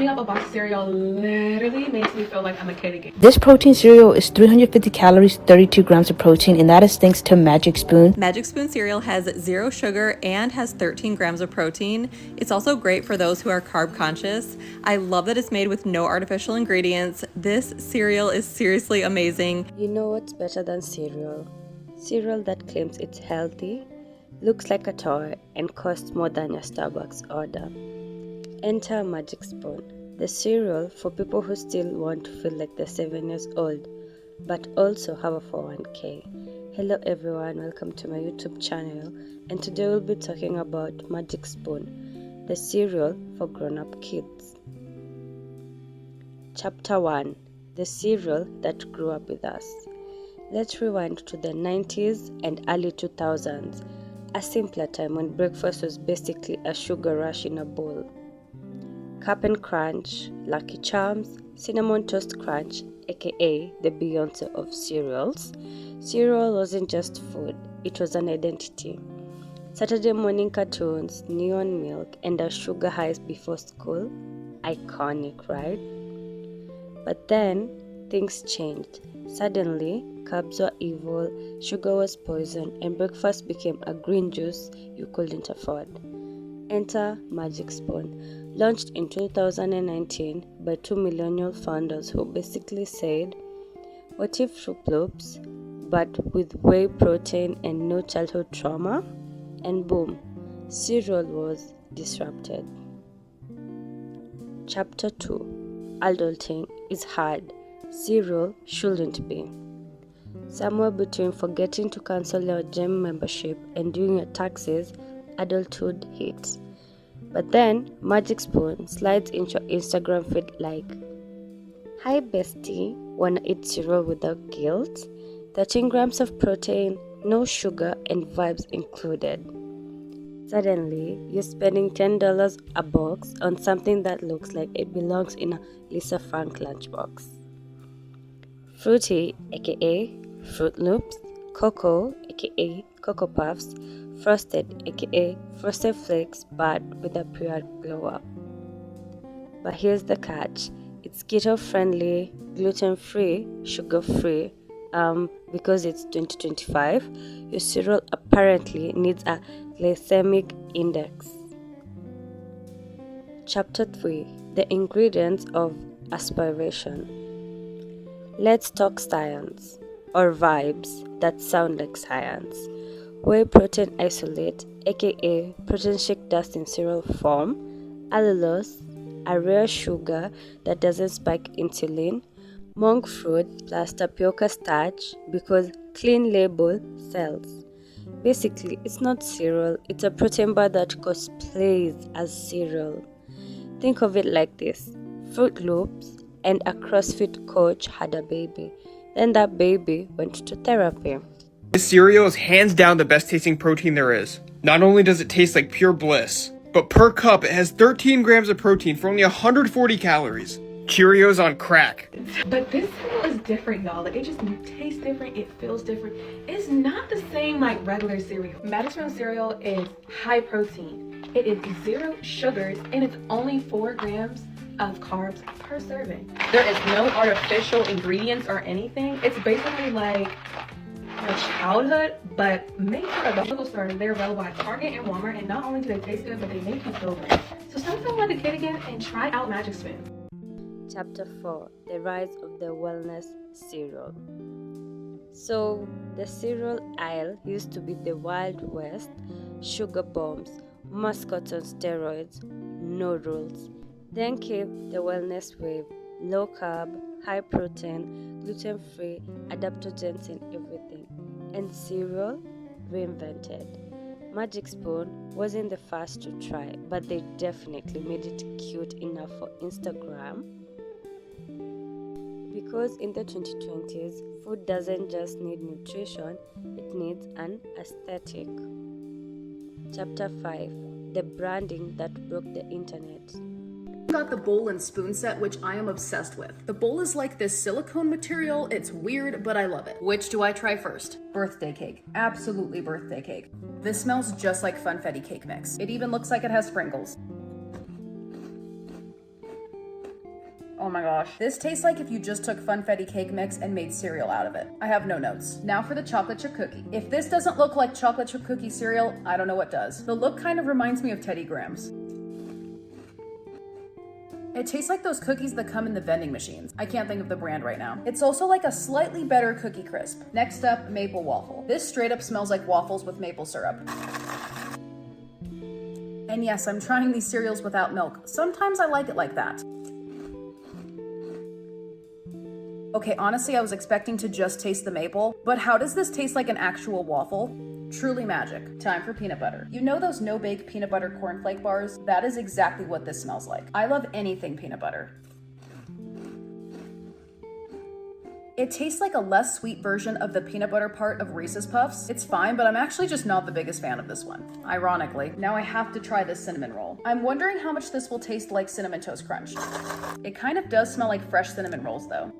up a box of cereal literally makes me feel like I'm a kid again. This protein cereal is 350 calories, 32 grams of protein, and that is thanks to Magic Spoon. Magic Spoon cereal has 0 sugar and has 13 grams of protein. It's also great for those who are carb conscious. I love that it's made with no artificial ingredients. This cereal is seriously amazing. You know what's better than cereal? Cereal that claims it's healthy, looks like a toy, and costs more than your Starbucks order. Enter Magic Spoon, the cereal for people who still want to feel like they're 7 years old, but also have a 401k. Hello everyone, welcome to my YouTube channel, and today we'll be talking about Magic Spoon, the cereal for grown-up kids. Chapter 1, the cereal that grew up with us. Let's rewind to the 90s and early 2000s, a simpler time when breakfast was basically a sugar rush in a bowl. Cap'n Crunch, Lucky Charms, Cinnamon Toast Crunch, aka the Beyonce of cereals. Cereal wasn't just food, it was an identity. Saturday morning cartoons, neon milk, and our sugar highs before school. Iconic, right? But then, things changed. Suddenly, carbs were evil, sugar was poison, and breakfast became a green juice you couldn't afford. Enter Magic Spoon, launched in 2019 by 2 millennial founders who basically said, what if Fruit Loops, but with whey protein and no childhood trauma? And boom, cereal was disrupted. Chapter 2, Adulting is hard. Cereal shouldn't be. Somewhere between forgetting to cancel your gym membership and doing your taxes, adulthood hits. But then Magic Spoon slides into your Instagram feed like, hi bestie, wanna eat cereal without guilt? 13 grams of protein, no sugar, and vibes included. Suddenly, you're spending $10 a box on something that looks like it belongs in a Lisa Frank lunchbox. Fruity, aka Fruit Loops, Cocoa, aka Cocoa Puffs, Frosted, aka Frosted Flakes, but with a period glow up. But here's the catch, it's keto friendly, gluten free, sugar free. Because it's 2025, your cereal apparently needs a glycemic index. Chapter 3, the ingredients of Aspiration. Let's talk science, or vibes that sound like science. Whey protein isolate, aka protein shake dust in cereal form, allulose, a rare sugar that doesn't spike insulin, monk fruit plus tapioca starch because clean label sells. Basically, it's not cereal, it's a protein bar that cosplays as cereal. Think of it like this, Fruit Loops and a CrossFit coach had a baby. Then that baby went to therapy. This cereal is hands down the best tasting protein there is. Not only does it taste like pure bliss, but per cup it has 13 grams of protein for only 140 calories. Cheerios on crack. But this cereal is different, y'all. Like, it just tastes different, it feels different. It's not the same like regular cereal. Magic Spoon cereal is high protein. It is 0 sugars, and it's only 4 grams of carbs per serving. There is no artificial ingredients or anything. It's basically like your childhood, but made for a local store. They're available at Target and Walmart, and not only do they taste good, but they make you feel good. So start feeling like a kid again and try out Magic Spoon. Chapter 4, the rise of the wellness cereal. So, the cereal aisle used to be the Wild West, sugar bombs, mascots on steroids, no rules. Then came the wellness wave, low carb, high protein, gluten free, adaptogens in everything. And cereal reinvented. Magic Spoon wasn't the first to try, but they definitely made it cute enough for Instagram. Because in the 2020s, food doesn't just need nutrition, it needs an aesthetic. Chapter 5, the branding that broke the internet. Got the bowl and spoon set, which I am obsessed with. The bowl is like this silicone material. It's weird, but I love it. Which do I try first? Birthday cake. Absolutely birthday cake. This smells just like funfetti cake mix. It even looks like it has sprinkles. Oh my gosh. This tastes like if you just took Funfetti cake mix and made cereal out of it. I have no notes. Now for the chocolate chip cookie. If this doesn't look like chocolate chip cookie cereal, I don't know what does. The look kind of reminds me of Teddy Grahams. It tastes like those cookies that come in the vending machines. I can't think of the brand right now. It's also like a slightly better cookie crisp. Next up, maple waffle. This straight up smells like waffles with maple syrup. And yes, I'm trying these cereals without milk. Sometimes I like it like that. Okay, honestly, I was expecting to just taste the maple, but how does this taste like an actual waffle? Truly magic. Time for peanut butter. You know those no-bake peanut butter cornflake bars? That is exactly what this smells like. I love anything peanut butter. It tastes like a less sweet version of the peanut butter part of Reese's Puffs. It's fine, but I'm actually just not the biggest fan of this one. Ironically, now I have to try this cinnamon roll. I'm wondering how much this will taste like Cinnamon Toast Crunch. It kind of does smell like fresh cinnamon rolls though.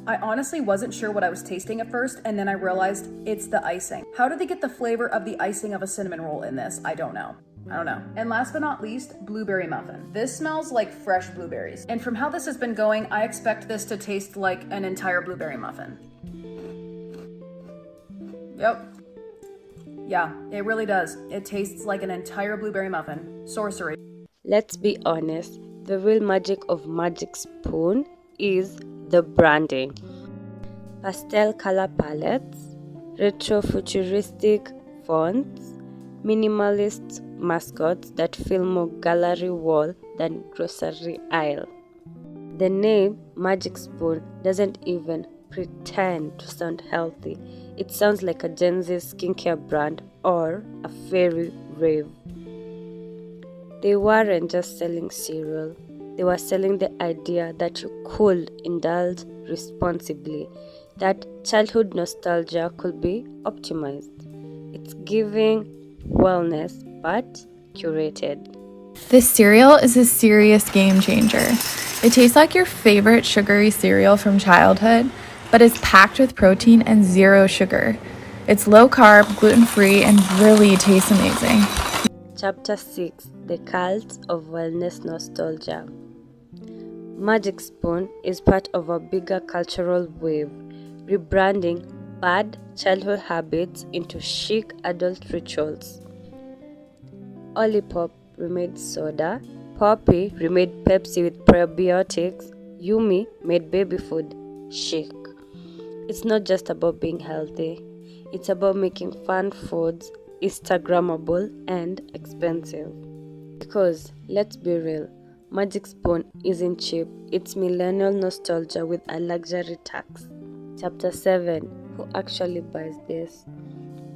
I honestly wasn't sure what I was tasting at first, and then I realized it's the icing. How did they get the flavor of the icing of a cinnamon roll in this? I don't know. And last but not least, blueberry muffin. This smells like fresh blueberries. And from how this has been going, I expect this to taste like an entire blueberry muffin. Yep. Yeah, it really does. It tastes like an entire blueberry muffin. Sorcery. Let's be honest, the real magic of Magic Spoon is the branding. Pastel color palettes, retro futuristic fonts, minimalist mascots that feel more gallery wall than grocery aisle. The name Magic Spoon doesn't even pretend to sound healthy. It sounds like a Gen Z skincare brand or a fairy rave. They weren't just selling cereal, they were selling the idea that you could indulge responsibly, that childhood nostalgia could be optimized. It's giving wellness but curated. This cereal is a serious game changer. It tastes like your favorite sugary cereal from childhood, but is packed with protein and zero sugar. It's low carb, gluten-free, and really tastes amazing. Chapter 6: The Cult of Wellness Nostalgia. Magic Spoon is part of a bigger cultural wave, rebranding bad childhood habits into chic adult rituals. Olipop remade soda, Poppy remade Pepsi with probiotics, Yumi made baby food chic. It's not just about being healthy, it's about making fun foods Instagrammable and expensive. Because, let's be real, Magic Spoon isn't cheap, it's millennial nostalgia with a luxury tax. Chapter 7: Who actually buys this?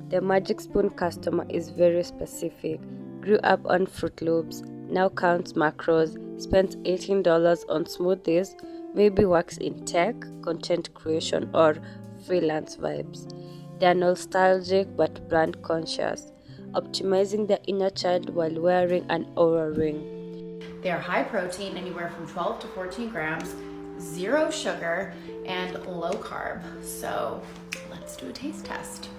The Magic Spoon customer is very specific. Grew up on Fruit Loops, now counts macros, spends $18 on smoothies, maybe works in tech, content creation, or freelance vibes. They are nostalgic but brand conscious, optimizing their inner child while wearing an Oura ring. They are high protein, anywhere from 12 to 14 grams, zero sugar, and low carb. So let's do a taste test.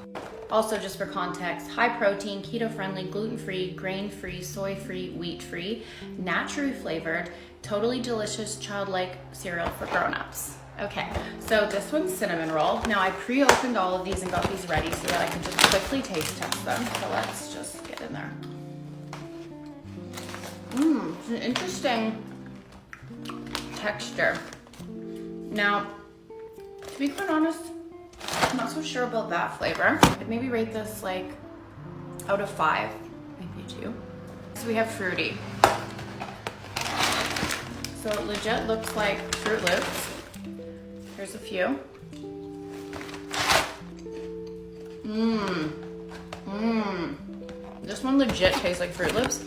Also, just for context, high protein, keto-friendly, gluten-free, grain-free, soy-free, wheat-free, naturally flavored, totally delicious, childlike cereal for grown-ups. Okay, so this one's cinnamon roll. Now I pre-opened all of these and got these ready so that I can just quickly taste test them. So let's just get in there. It's an interesting texture. Now, to be quite honest, I'm not so sure about that flavor. I'd maybe rate this like out of 5, maybe 2. So we have fruity. So it legit looks like Fruit Loops. Here's a few. This one legit tastes like Fruit Loops.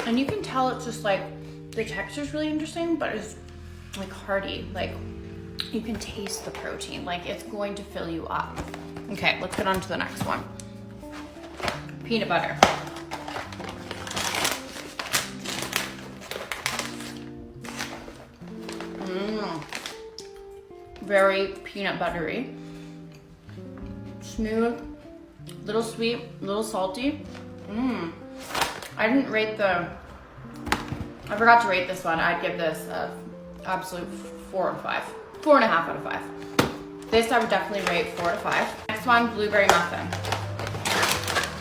And you can tell it's just like, the texture's really interesting, but it's like hearty. Like, you can taste the protein, like it's going to fill you up. Okay, let's get on to the next one. Peanut butter. Very peanut buttery. Smooth, little sweet, little salty. I didn't rate the I forgot to rate this one. I'd give this a absolute 4 out of 5. 4.5 out of 5. This I would definitely rate 4 out of 5. Next one, blueberry muffin.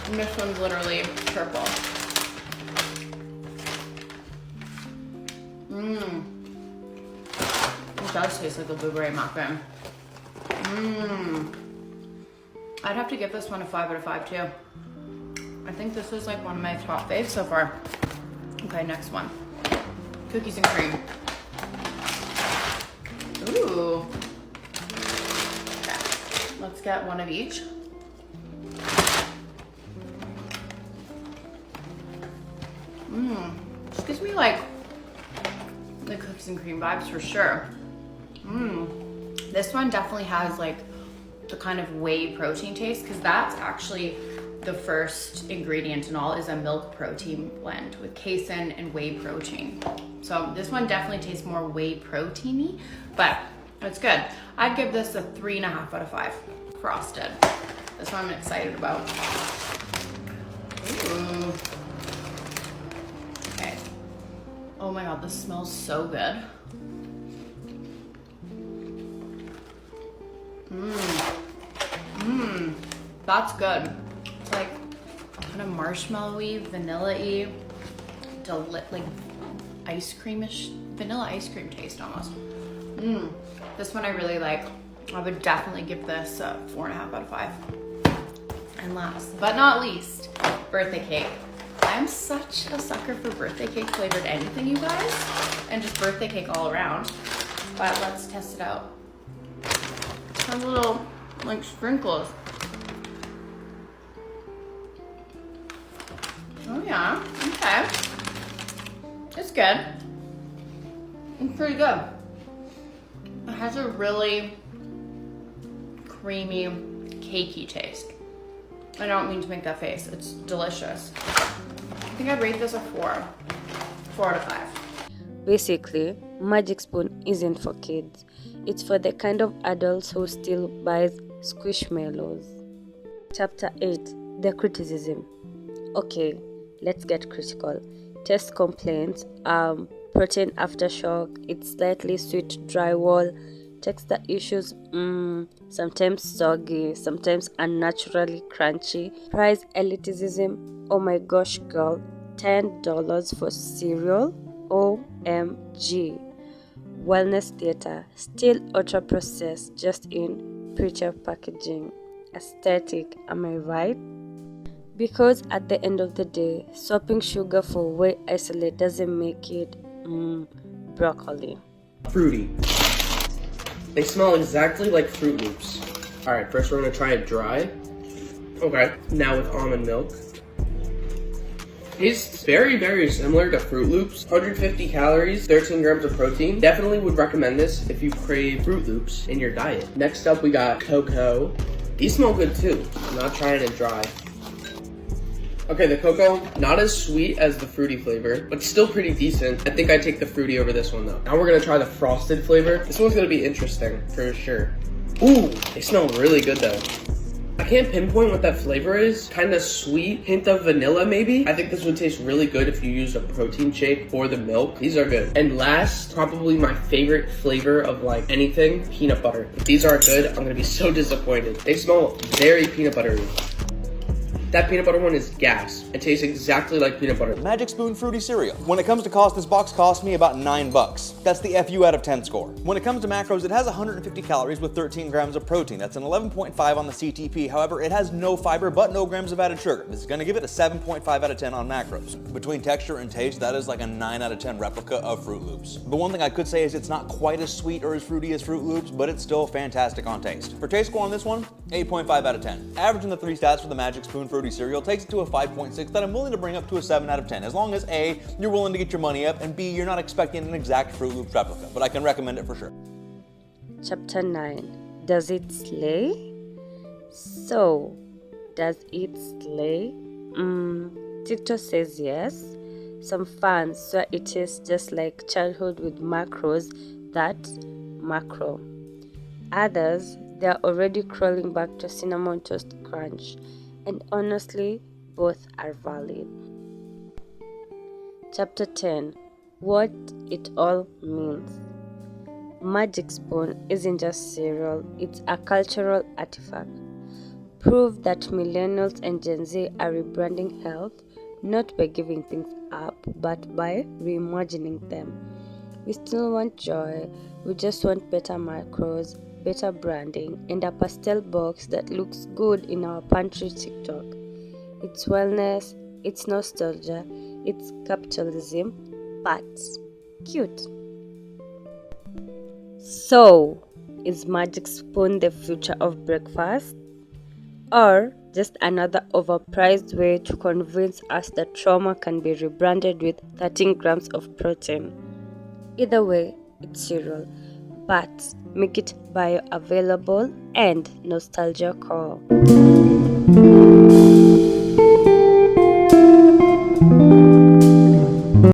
And this one's literally purple. It does taste like a blueberry muffin. I'd have to give this one a 5 out of 5 too. I think this is like one of my top faves so far. Okay, next one. Cookies and cream. Ooh. Okay, let's get one of each. This gives me like the cookies and cream vibes for sure. This one definitely has like the kind of whey protein taste, because that's actually the first ingredient in all, is a milk protein blend with casein and whey protein. So this one definitely tastes more whey proteiny, but it's good. I'd give this a 3.5 out of 5. Frosted. This one I'm excited about. Ooh. Okay. Oh my god, this smells so good. That's good. It's like kind of marshmallowy, vanilla-y, like ice creamish, vanilla ice cream taste almost. This one I really like. I would definitely give this a 4.5 out of 5. And last but not least, birthday cake. I'm such a sucker for birthday cake flavored anything, you guys, and just birthday cake all around. But let's test it out. It has little like sprinkles. Oh yeah, okay. It's good. It's pretty good. It has a really creamy, cakey taste. I don't mean to make that face. It's delicious. I think I'd rate this a 4. 4 out of 5. Basically, Magic Spoon isn't for kids. It's for the kind of adults who still buys squishmallows. Chapter 8. The criticism. Okay, let's get critical. Taste complaints. Protein aftershock. It's slightly sweet drywall. Texture issues. Sometimes soggy. Sometimes unnaturally crunchy. Price elitism. Oh my gosh, girl. $10 for cereal? OMG. Wellness theater. Still ultra processed, just in prettier packaging. Aesthetic, am I right? Because at the end of the day, swapping sugar for whey isolate doesn't make it broccoli. Fruity. They smell exactly like Fruit Loops. Alright, first we're gonna try it dry. Okay, now with almond milk. Tastes very, very similar to Fruit Loops. 150 calories, 13 grams of protein. Definitely would recommend this if you crave Fruit Loops in your diet. Next up, we got cocoa. These smell good too. I'm not trying it dry. Okay, the cocoa, not as sweet as the fruity flavor, but still pretty decent. I think I'd take the fruity over this one though. Now we're gonna try the frosted flavor. This one's gonna be interesting for sure. Ooh, they smell really good though. I can't pinpoint what that flavor is. Kind of sweet, hint of vanilla maybe. I think this would taste really good if you used a protein shake or the milk. These are good. And last, probably my favorite flavor of like anything, peanut butter. If these aren't good, I'm gonna be so disappointed. They smell very peanut buttery. That peanut butter one is gas. It tastes exactly like peanut butter. Magic Spoon Fruity Cereal. When it comes to cost, this box cost me about $9. That's the FU out of 10 score. When it comes to macros, it has 150 calories with 13 grams of protein. That's an 11.5 on the CTP. However, it has no fiber but no grams of added sugar. This is gonna give it a 7.5 out of 10 on macros. Between texture and taste, that is like a 9 out of 10 replica of Fruit Loops. The one thing I could say is it's not quite as sweet or as fruity as Fruit Loops, but it's still fantastic on taste. For taste score on this one, 8.5 out of 10. Averaging the 3 stats for the Magic Spoon Fruity Cereal takes it to a 5.6 that I'm willing to bring up to a 7 out of 10, as long as A, you're willing to get your money up, and B, you're not expecting an exact Fruit Loops replica, but I can recommend it for sure. Chapter 9. Does it slay? So, does it slay? TikTok says yes. Some fans swear it tastes just like childhood with macros. That's macro. Others, they are already crawling back to cinnamon toast crunch. And honestly, both are valid. Chapter 10. what it all means. Magic Spoon isn't just cereal, it's a cultural artifact. Prove that millennials and Gen Z are rebranding health not by giving things up, but by reimagining them. We still want joy, we just want better macros, better branding, and a pastel box that looks good in our pantry TikTok. It's wellness, it's nostalgia, it's capitalism, but cute. So, is Magic Spoon the future of breakfast? Or just another overpriced way to convince us that trauma can be rebranded with 13 grams of protein? Either way, it's cereal, but make it bioavailable and nostalgia core.